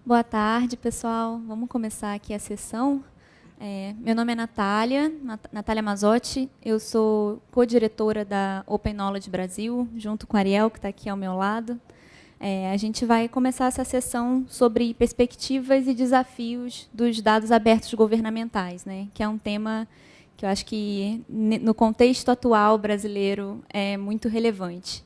Boa tarde, pessoal. Vamos começar aqui a sessão. Meu nome é Natália Mazzotti. Eu sou co-diretora da Open Knowledge Brasil, junto com a Ariel, que está aqui ao meu lado. A gente vai começar essa sessão sobre perspectivas e desafios dos dados abertos governamentais, né, que é um tema que eu acho que, no contexto atual brasileiro, é muito relevante.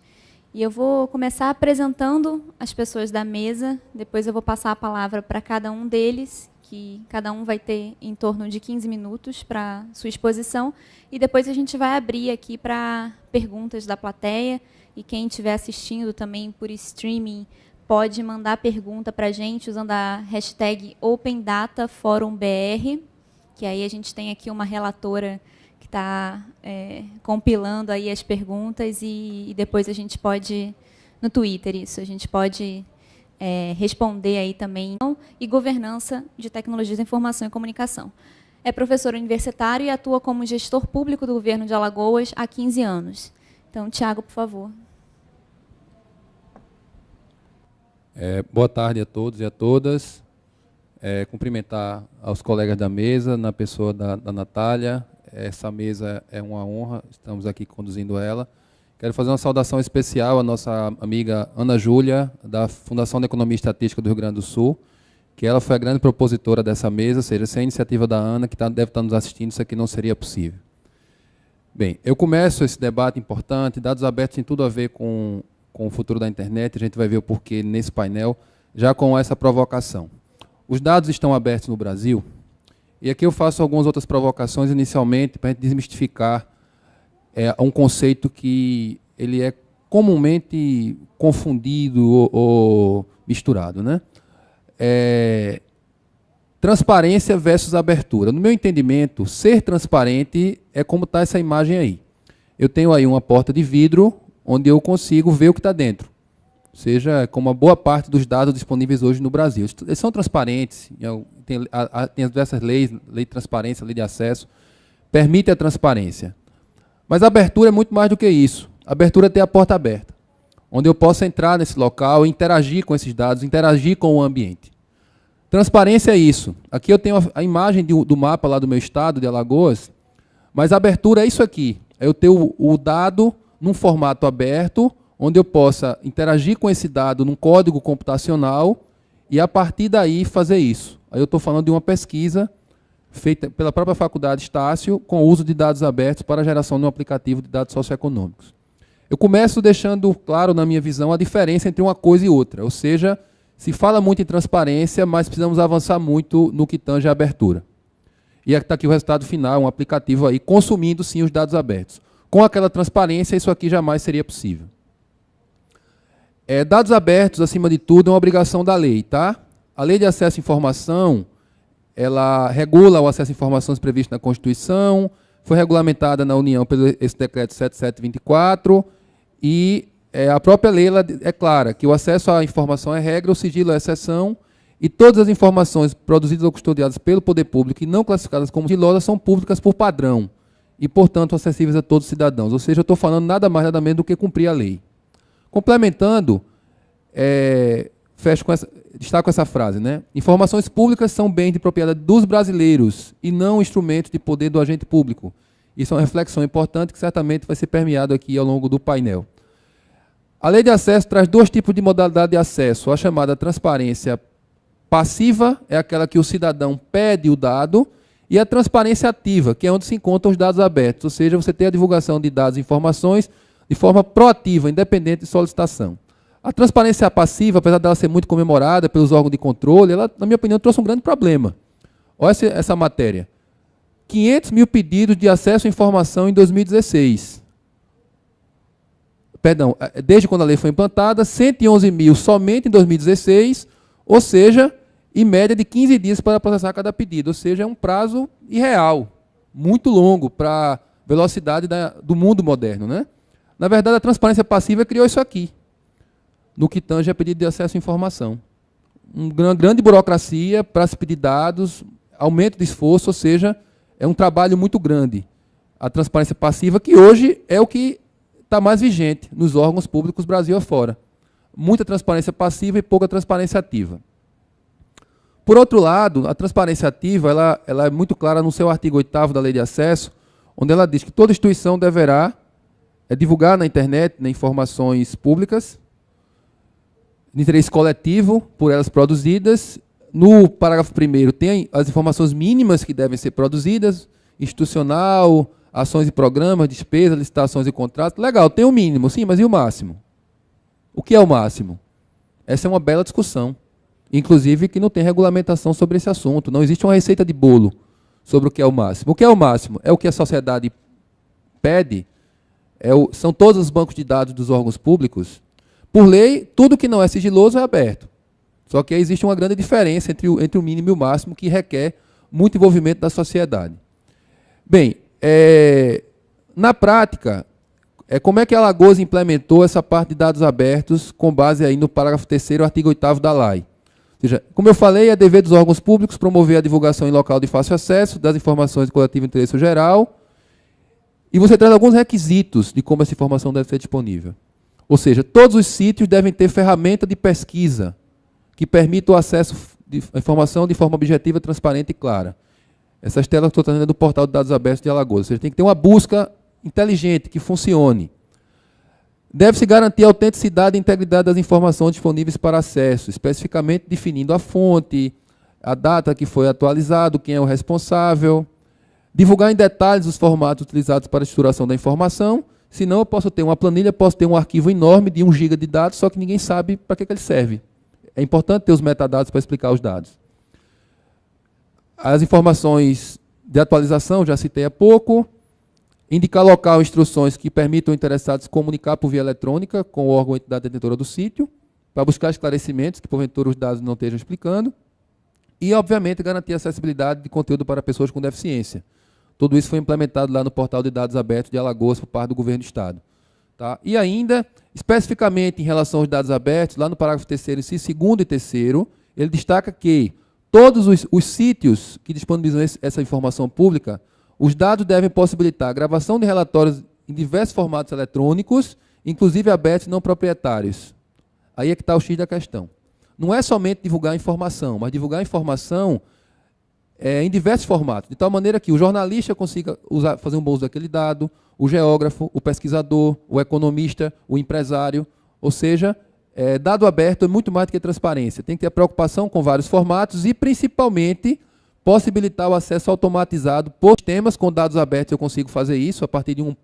E eu vou começar apresentando as pessoas da mesa, depois eu vou passar a palavra para cada um deles, que cada um vai ter em torno de 15 minutos para sua exposição, e depois a gente vai abrir aqui para perguntas da plateia, e quem estiver assistindo também por streaming pode mandar pergunta para a gente usando a hashtag OpenDataForumBR, que aí a gente tem aqui uma relatora que está compilando aí as perguntas e depois a gente pode, no Twitter, a gente pode responder aí também. E governança de tecnologias da informação e comunicação. É professor universitário e atua como gestor público do governo de Alagoas há 15 anos. Então, Tiago, por favor. Boa tarde a todos e a todas. Cumprimentar aos colegas da mesa, na pessoa da Natália. Essa mesa é uma honra, estamos aqui conduzindo ela. Quero fazer uma saudação especial à nossa amiga Ana Júlia, da Fundação de Economia e Estatística do Rio Grande do Sul, que ela foi a grande propositora dessa mesa, ou seja, sem a iniciativa da Ana, que deve estar nos assistindo, isso aqui não seria possível. Bem, eu começo esse debate importante. Dados abertos tem tudo a ver com o futuro da internet, a gente vai ver o porquê nesse painel, já com essa provocação. Os dados estão abertos no Brasil, e aqui eu faço algumas outras provocações inicialmente para a gente desmistificar um conceito que ele é comumente confundido ou misturado, né? Transparência versus abertura. No meu entendimento, ser transparente é como está essa imagem aí. Eu tenho aí uma porta de vidro onde eu consigo ver o que está dentro. Ou seja, como a boa parte dos dados disponíveis hoje no Brasil. Eles são transparentes, tem as diversas leis, lei de transparência, lei de acesso, permite a transparência. Mas a abertura é muito mais do que isso. A abertura é ter a porta aberta, onde eu possa entrar nesse local, interagir com esses dados, interagir com o ambiente. Transparência é isso. Aqui eu tenho a imagem do mapa lá do meu estado, de Alagoas, mas a abertura é isso aqui. É eu ter o dado num formato aberto, onde eu possa interagir com esse dado num código computacional e, a partir daí, fazer isso. Aí eu estou falando de uma pesquisa feita pela própria Faculdade Estácio com o uso de dados abertos para a geração de um aplicativo de dados socioeconômicos. Eu começo deixando claro, na minha visão, a diferença entre uma coisa e outra. Ou seja, se fala muito em transparência, mas precisamos avançar muito no que tange a abertura. E aqui está aqui o resultado final, um aplicativo aí consumindo, sim, os dados abertos. Com aquela transparência, isso aqui jamais seria possível. Dados abertos, acima de tudo, é uma obrigação da lei, tá? A Lei de Acesso à Informação, ela regula o acesso a informações previsto na Constituição, foi regulamentada na União pelo esse decreto 7724, e a própria lei ela é clara que o acesso à informação é regra, o sigilo é exceção, e todas as informações produzidas ou custodiadas pelo poder público e não classificadas como sigilosas são públicas por padrão, e, portanto, acessíveis a todos os cidadãos. Ou seja, eu estou falando nada mais, nada menos do que cumprir a lei. Complementando, destaco essa frase, né? Informações públicas são bens de propriedade dos brasileiros e não instrumentos de poder do agente público. Isso é uma reflexão importante que certamente vai ser permeado aqui ao longo do painel. A lei de acesso traz dois tipos de modalidade de acesso. A chamada transparência passiva é aquela que o cidadão pede o dado, e a transparência ativa, que é onde se encontram os dados abertos. Ou seja, você tem a divulgação de dados e informações de forma proativa, independente de solicitação. A transparência passiva, apesar dela ser muito comemorada pelos órgãos de controle, ela, na minha opinião, trouxe um grande problema. Olha essa matéria. 500 mil pedidos de acesso à informação em 2016. Perdão, desde quando a lei foi implantada, 111 mil somente em 2016, ou seja, em média de 15 dias para processar cada pedido. Ou seja, é um prazo irreal, muito longo para a velocidade do mundo moderno, né? Na verdade, a transparência passiva criou isso aqui, no que tange a pedido de acesso à informação. Uma grande burocracia para se pedir dados, aumento de esforço, ou seja, é um trabalho muito grande. A transparência passiva, que hoje é o que está mais vigente nos órgãos públicos Brasil afora. Muita transparência passiva e pouca transparência ativa. Por outro lado, a transparência ativa ela é muito clara no seu artigo 8º da Lei de Acesso, onde ela diz que toda instituição deverá divulgar na internet, né, informações públicas, de interesse coletivo, por elas produzidas. No parágrafo 1º tem as informações mínimas que devem ser produzidas, institucional, ações e programas, despesas, licitações e contratos. Legal, tem o mínimo, sim, mas e o máximo? O que é o máximo? Essa é uma bela discussão. Inclusive que não tem regulamentação sobre esse assunto. Não existe uma receita de bolo sobre o que é o máximo. O que é o máximo? É o que a sociedade pede? São todos os bancos de dados dos órgãos públicos? Por lei, tudo que não é sigiloso é aberto. Só que existe uma grande diferença entre o mínimo e o máximo, que requer muito envolvimento da sociedade. Bem, na prática, como é que a Alagoas implementou essa parte de dados abertos com base aí no parágrafo 3º, artigo 8º da LAI? Ou seja, como eu falei, é dever dos órgãos públicos promover a divulgação em local de fácil acesso das informações de coletivo interesse geral. E você traz alguns requisitos de como essa informação deve ser disponível. Ou seja, todos os sítios devem ter ferramenta de pesquisa que permita o acesso à informação de forma objetiva, transparente e clara. Essas telas que estou trazendo é do portal de dados abertos de Alagoas. Ou seja, tem que ter uma busca inteligente, que funcione. Deve-se garantir a autenticidade e integridade das informações disponíveis para acesso, especificamente definindo a fonte, a data que foi atualizado, quem é o responsável. Divulgar em detalhes os formatos utilizados para a estruturação da informação, senão eu posso ter uma planilha, posso ter um arquivo enorme de 1 GB de dados, só que ninguém sabe para que ele serve. É importante ter os metadados para explicar os dados. As informações de atualização, já citei há pouco. Indicar local e instruções que permitam interessados comunicar por via eletrônica com o órgão ou entidade detentora do sítio, para buscar esclarecimentos que, porventura, os dados não estejam explicando. E, obviamente, garantir acessibilidade de conteúdo para pessoas com deficiência. Tudo isso foi implementado lá no portal de dados abertos de Alagoas por parte do Governo do Estado. Tá? E ainda, especificamente em relação aos dados abertos, lá no parágrafo 3º, inciso 2º e 3º, ele destaca que todos os sítios que disponibilizam essa informação pública, os dados devem possibilitar a gravação de relatórios em diversos formatos eletrônicos, inclusive abertos e não proprietários. Aí é que está o X da questão. Não é somente divulgar informação, mas divulgar informação em diversos formatos, de tal maneira que o jornalista consiga fazer um bom uso daquele dado, o geógrafo, o pesquisador, o economista, o empresário. Ou seja, dado aberto é muito mais do que transparência. Tem que ter a preocupação com vários formatos e, principalmente, possibilitar o acesso automatizado por sistemas com dados abertos. Eu consigo fazer isso a partir de um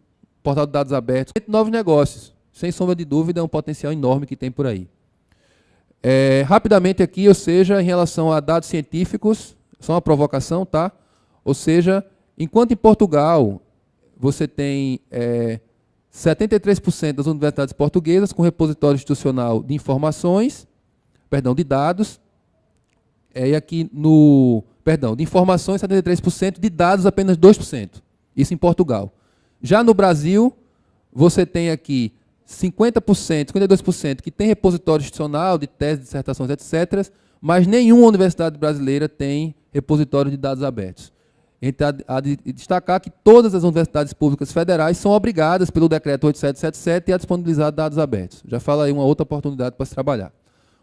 portal de dados abertos. Novos negócios, sem sombra de dúvida, é um potencial enorme que tem por aí. Rapidamente aqui, ou seja, em relação a dados científicos, só uma provocação, tá? Ou seja, enquanto em Portugal você tem 73% das universidades portuguesas com repositório institucional de informações, de dados, e aqui de informações 73%, de dados apenas 2%. Isso em Portugal. Já no Brasil, você tem aqui 50%, 52% que tem repositório institucional de teses, dissertações, etc., mas nenhuma universidade brasileira tem repositório de dados abertos. A gente há de destacar que todas as universidades públicas federais são obrigadas pelo decreto 8777 a disponibilizar dados abertos. Já fala aí uma outra oportunidade para se trabalhar.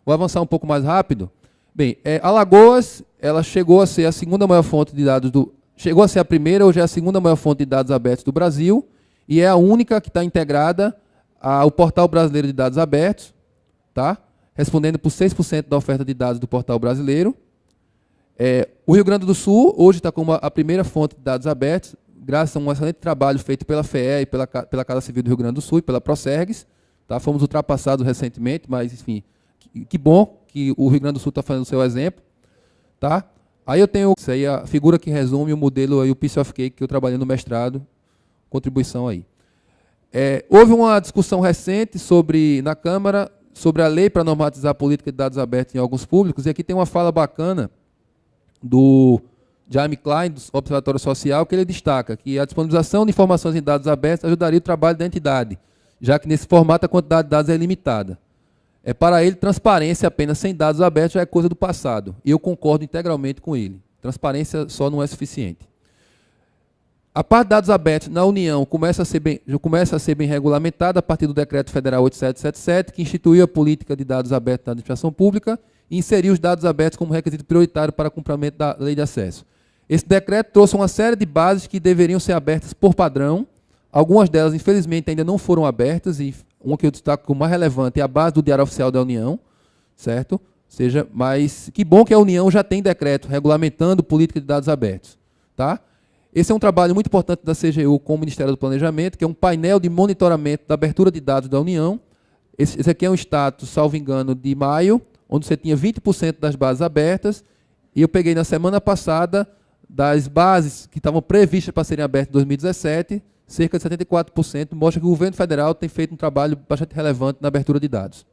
Vou avançar um pouco mais rápido. Bem, Alagoas, ela chegou a ser a segunda maior fonte de dados chegou a ser a primeira, hoje é a segunda maior fonte de dados abertos do Brasil, e é a única que está integrada ao Portal Brasileiro de Dados Abertos, tá? Respondendo por 6% da oferta de dados do Portal Brasileiro. O Rio Grande do Sul, hoje, está como a primeira fonte de dados abertos, graças a um excelente trabalho feito pela FEE e pela Casa Civil do Rio Grande do Sul e pela Procergs. Tá? Fomos ultrapassados recentemente, mas, enfim, que bom que o Rio Grande do Sul está fazendo o seu exemplo. Tá? Aí eu tenho isso aí, a figura que resume o modelo, aí, o Piece of Cake, que eu trabalhei no mestrado, contribuição aí. Houve uma discussão recente na Câmara sobre a lei para normatizar a política de dados abertos em órgãos públicos, e aqui tem uma fala bacana do Jaime Klein, do Observatório Social, que ele destaca que a disponibilização de informações em dados abertos ajudaria o trabalho da entidade, já que nesse formato a quantidade de dados é limitada. Para ele, transparência apenas sem dados abertos já é coisa do passado, e eu concordo integralmente com ele. Transparência só não é suficiente. A parte de dados abertos na União começa a ser bem regulamentada a partir do Decreto Federal 8777, que instituiu a política de dados abertos na administração pública, e inserir os dados abertos como requisito prioritário para cumprimento da lei de acesso. Esse decreto trouxe uma série de bases que deveriam ser abertas por padrão. Algumas delas, infelizmente, ainda não foram abertas, e uma que eu destaco como mais relevante é a base do Diário Oficial da União, certo? Ou seja, mas que bom que a União já tem decreto regulamentando política de dados abertos. Tá? Esse é um trabalho muito importante da CGU com o Ministério do Planejamento, que é um painel de monitoramento da abertura de dados da União. Esse aqui é um status, salvo engano, de maio, onde você tinha 20% das bases abertas, e eu peguei na semana passada, das bases que estavam previstas para serem abertas em 2017, cerca de 74%, mostra que o governo federal tem feito um trabalho bastante relevante na abertura de dados.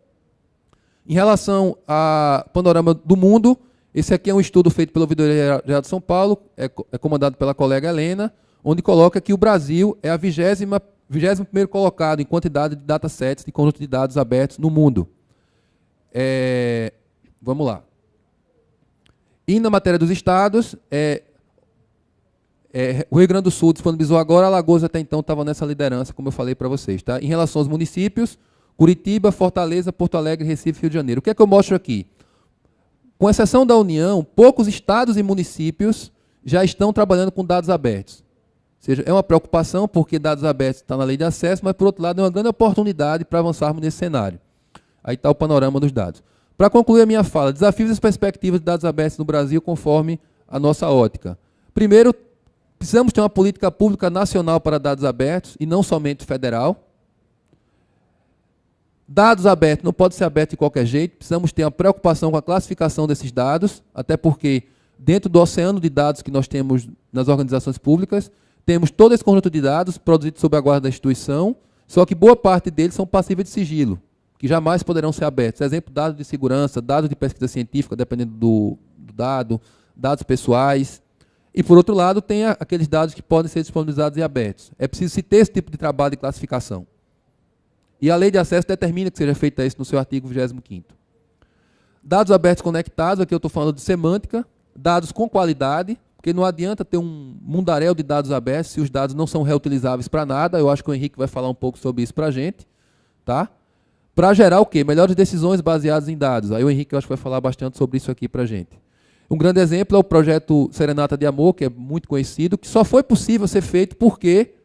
Em relação ao panorama do mundo, esse aqui é um estudo feito pela Ouvidoria Geral de São Paulo, é comandado pela colega Helena, onde coloca que o Brasil é a 21º colocado em quantidade de datasets de conjunto de dados abertos no mundo. Vamos lá. E na matéria dos estados, o Rio Grande do Sul disponibilizou agora, Alagoas até então estava nessa liderança, como eu falei para vocês. Tá? Em relação aos municípios, Curitiba, Fortaleza, Porto Alegre, Recife e Rio de Janeiro. O que é que eu mostro aqui? Com exceção da União, poucos estados e municípios já estão trabalhando com dados abertos. Ou seja, é uma preocupação porque dados abertos estão na lei de acesso, mas, por outro lado, é uma grande oportunidade para avançarmos nesse cenário. Aí está o panorama dos dados. Para concluir a minha fala, desafios e perspectivas de dados abertos no Brasil conforme a nossa ótica. Primeiro, precisamos ter uma política pública nacional para dados abertos e não somente federal. Dados abertos não pode ser aberto de qualquer jeito, precisamos ter uma preocupação com a classificação desses dados, até porque dentro do oceano de dados que nós temos nas organizações públicas, temos todo esse conjunto de dados produzidos sob a guarda da instituição, só que boa parte deles são passíveis de sigilo, que jamais poderão ser abertos. Exemplo, dados de segurança, dados de pesquisa científica, dependendo do dado, dados pessoais. E, por outro lado, tem aqueles dados que podem ser disponibilizados e abertos. É preciso se ter esse tipo de trabalho de classificação. E a lei de acesso determina que seja feita isso no seu artigo 25º. Dados abertos conectados, aqui eu estou falando de semântica, dados com qualidade, porque não adianta ter um mundaréu de dados abertos se os dados não são reutilizáveis para nada. Eu acho que o Henrique vai falar um pouco sobre isso para a gente. Tá? Para gerar o quê? Melhores decisões baseadas em dados. Aí o Henrique eu acho que vai falar bastante sobre isso aqui para a gente. Um grande exemplo é o projeto Serenata de Amor, que é muito conhecido, que só foi possível ser feito porque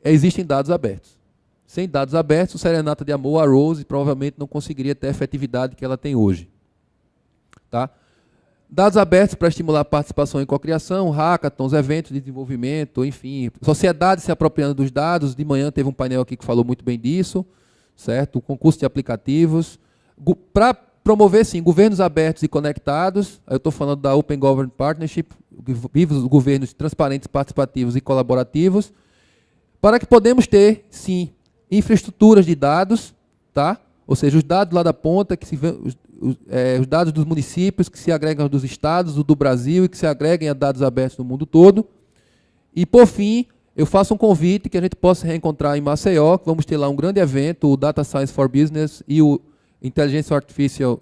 existem dados abertos. Sem dados abertos, o Serenata de Amor, a Rose, provavelmente não conseguiria ter a efetividade que ela tem hoje. Tá? Dados abertos para estimular a participação em cocriação, hackathons, eventos de desenvolvimento, enfim, sociedade se apropriando dos dados. De manhã teve um painel aqui que falou muito bem disso, certo? O concurso de aplicativos. Para promover, sim, governos abertos e conectados, eu estou falando da Open Government Partnership, vivos governos transparentes, participativos e colaborativos, para que podemos ter, sim, infraestruturas de dados, tá? Ou seja, os dados lá da ponta, os dados dos municípios que se agregam aos dos estados, do Brasil e que se agreguem a dados abertos no mundo todo. E, por fim, eu faço um convite que a gente possa reencontrar em Maceió, que vamos ter lá um grande evento, o Data Science for Business e o Intelligence Artificial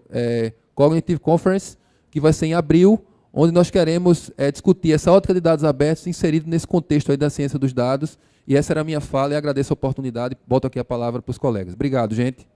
Cognitive Conference, que vai ser em abril, onde nós queremos discutir essa ótica de dados abertos inserido nesse contexto aí da ciência dos dados. E essa era a minha fala e agradeço a oportunidade. Boto aqui a palavra para os colegas. Obrigado, gente.